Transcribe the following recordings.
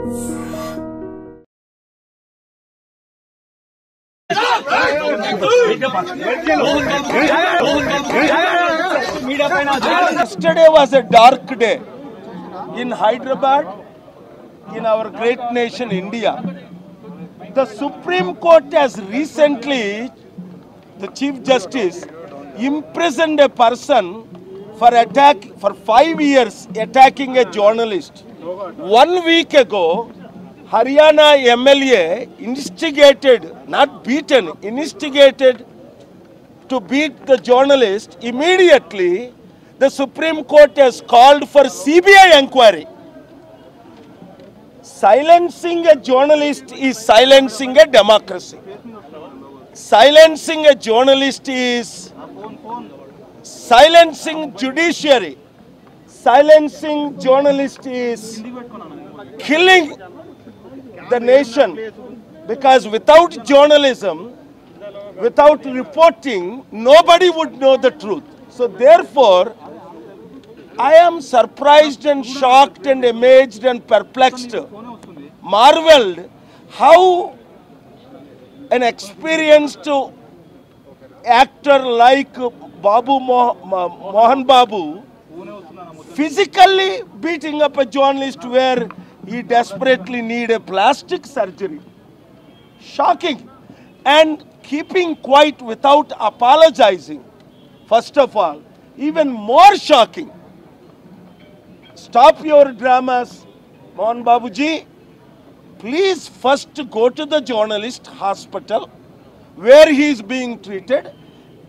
Yesterday was a dark day in Hyderabad, in our great nation India. The Supreme Court has recently, the Chief Justice, imprisoned a person for 5 years attacking a journalist. 1 week ago, Haryana MLA instigated, not beaten, instigated to beat the journalist. Immediately, the Supreme Court has called for CBI inquiry. Silencing a journalist is silencing a democracy. Silencing a journalist is silencing judiciary. Silencing journalist is killing the nation, because without journalism, without reporting, nobody would know the truth. So therefore, I am surprised and shocked and amazed and perplexed, marveled how an experienced actor like Mohan Babu physically beating up a journalist where he desperately needs a plastic surgery. Shocking. And keeping quiet without apologizing. First of all, even more shocking. Stop your dramas, Mohan Babuji. Please first go to the journalist hospital where he is being treated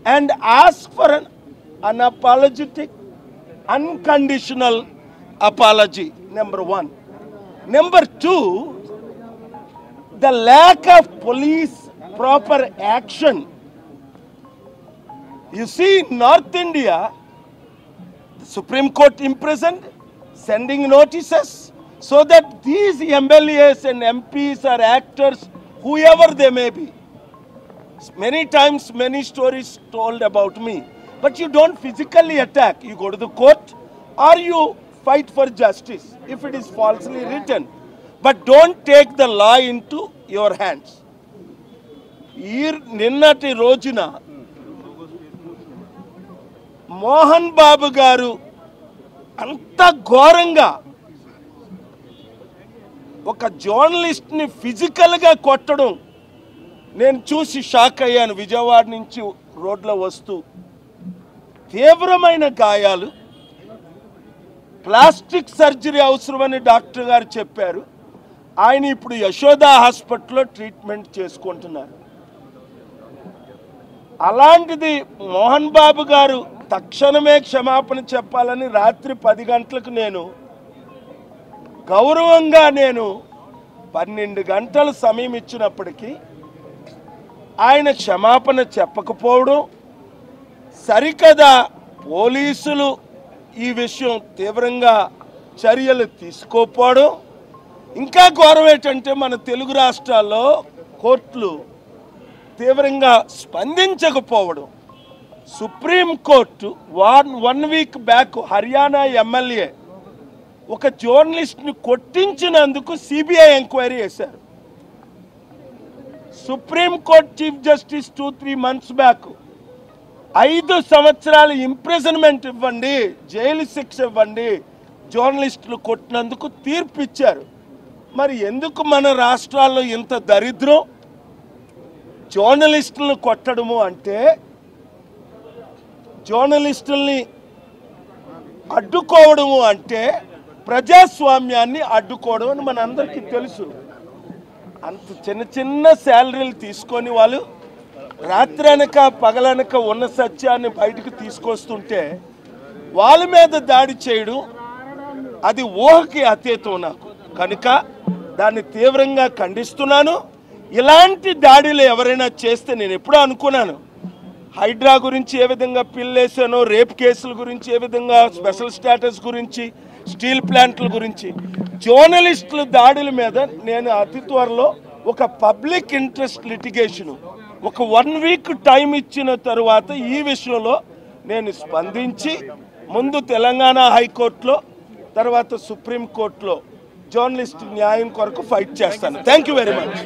and ask for an unapologetic, unconditional apology, number one. Number two, the lack of police proper action. You see, in North India, the Supreme Court imprisoned, sending notices, so that these MLAs and MPs or actors, whoever they may be, many times, many stories told about me, but you don't physically attack. You go to the court or you fight for justice if it is falsely written. But don't take the law into your hands. నిన్నటి రోజున మోహన్ బాబు గారు అంత ఘోరంగా ఒక జర్నలిస్ట్ని ఫిజికల్గా కొట్టడం నేను చూసి షాక్ అయ్యాను. విజయవాడ నుంచి రోడ్లో వస్తూ తీవ్రమైన గాయాలు, ప్లాస్టిక్ సర్జరీ అవసరమని డాక్టర్ గారు చెప్పారు. ఆయన ఇప్పుడు యశోదా హాస్పిటల్లో ట్రీట్మెంట్ చేసుకుంటున్నారు. అలాంటిది మోహన్ బాబు గారు తక్షణమే క్షమాపణ చెప్పాలని రాత్రి 10 గంటలకు నేను గౌరవంగా 12 గంటల సమయం ఇచ్చినప్పటికీ ఆయన క్షమాపణ చెప్పకపోవడం సరికదా. పోలీసులు ఈ విషయం తీవ్రంగా చర్యలు తీసుకోకపోవడం, ఇంకా ఘోరం ఏంటంటే మన తెలుగు రాష్ట్రాల్లో కోర్టులు తీవ్రంగా స్పందించకపోవడం. Supreme court 1 week back Haryana MLA ఒక జర్నలిస్ట్ని కొట్టించినందుకు సిబిఐ ఎంక్వైరీ చేశారు. Supreme court chief justice 2-3 months back 5 సంవత్సరాల ఇంప్రిజన్మెంట్ ఇవ్వండి, జైలు శిక్ష ఇవ్వండి జర్నలిస్టులు కొట్టినందుకు తీర్పు ఇచ్చారు. మరి ఎందుకు మన రాష్ట్రాల్లో ఇంత దరిద్రం? జర్నలిస్టులను కొట్టడము అంటే జర్నలిస్టుల్ని అడ్డుకోవడము అంటే ప్రజాస్వామ్యాన్ని అడ్డుకోవడం అని మనందరికీ తెలుసు. అంత చిన్న శాలరీలు తీసుకొని వాళ్ళు రాత్రనక పగలనక ఉన్న సత్యాన్ని బయటకు తీసుకొస్తుంటే వాళ్ళ మీద దాడి చేయడం అది ఊహకి అతీతం నాకు. కనుక దాన్ని తీవ్రంగా ఖండిస్తున్నాను. ఇలాంటి దాడులు ఎవరైనా చేస్తే నేను ఎప్పుడూ అనుకున్నాను, హైడ్రా గురించి ఏ విధంగా పిల్లేసానో, రేప్ కేసుల గురించి ఏ విధంగా, స్పెషల్ స్టేటస్ గురించి, స్టీల్ ప్లాంట్ల గురించి, జర్నలిస్టుల దాడుల మీద నేను అతి త్వరలో ఒక పబ్లిక్ ఇంట్రెస్ట్ లిటిగేషను ఒక 1 వీక్ టైం ఇచ్చిన తరువాత ఈ విషయంలో నేను స్పందించి ముందు తెలంగాణ హైకోర్టులో తర్వాత సుప్రీంకోర్టులో జర్నలిస్ట్ న్యాయం కొరకు ఫైట్ చేస్తాను. Thank you very much.